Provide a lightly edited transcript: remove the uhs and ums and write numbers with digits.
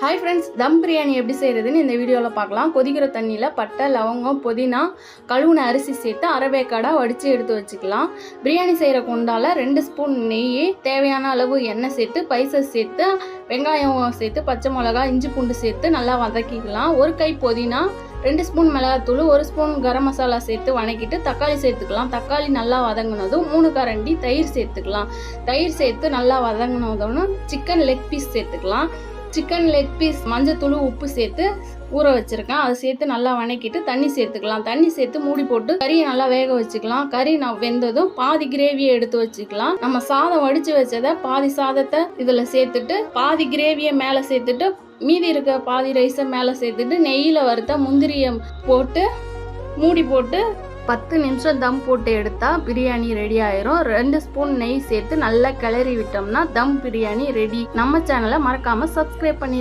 Hi friends, தம் பிரியாணி எப்படி செய்கிறதுன்னு இந்த வீடியோவில் பார்க்கலாம். கொதிக்கிற தண்ணியில் பட்டை, லவங்கம், புதினா, கழுவுன அரிசி சேர்த்து அரைவேக்காடாக வடித்து எடுத்து வச்சுக்கலாம். பிரியாணி செய்கிற குண்டால் 2 ஸ்பூன் நெய், தேவையான அளவு எண்ணெய் சேர்த்து, பைசஸ் சேர்த்து, வெங்காயம் சேர்த்து, பச்சை மிளகா, இஞ்சி பூண்டு சேர்த்து நல்லா வதக்கிக்கலாம். 1 கை புதினா, 2 ஸ்பூன் மிளகாத்தூள், 1 ஸ்பூன் கரம் மசாலா சேர்த்து வதக்கிட்டு தக்காளி சேர்த்துக்கலாம். தக்காளி நல்லா வதங்கினதும் 3 கரண்டி தயிர் சேர்த்துக்கலாம். தயிர் சேர்த்து நல்லா வதங்கினதும் சிக்கன் லெக் பீஸ் சேர்த்துக்கலாம். சிக்கன் லெக் பீஸ் மஞ்சத்தூள், உப்பு சேர்த்து ஊற வச்சுருக்கேன். அதை சேர்த்து நல்லா வதக்கிட்டு தண்ணி சேர்த்துக்கலாம். தண்ணி சேர்த்து மூடி போட்டு கறியை நல்லா வேக வச்சுக்கலாம். கறி வெந்ததும் பாதி கிரேவியை எடுத்து வச்சுக்கலாம். நம்ம சாதம் வடித்து வச்சதை பாதி சாதத்தை இதில் சேர்த்துட்டு பாதி கிரேவியை மேலே சேர்த்துட்டு மீதி இருக்க பாதி ரைஸை மேலே சேர்த்துட்டு நெய்யில் வறுத்த முந்திரியை போட்டு மூடி போட்டு 10 நிமிஷம் தம் போட்டு எடுத்தால் பிரியாணி ரெடி ஆயிரும். 2 ஸ்பூன் நெய் சேர்த்து நல்லா கிளறி விட்டோம்னா தம் பிரியாணி ரெடி. நம்ம சேனலை மறக்காமல் சப்ஸ்கிரைப் பண்ணி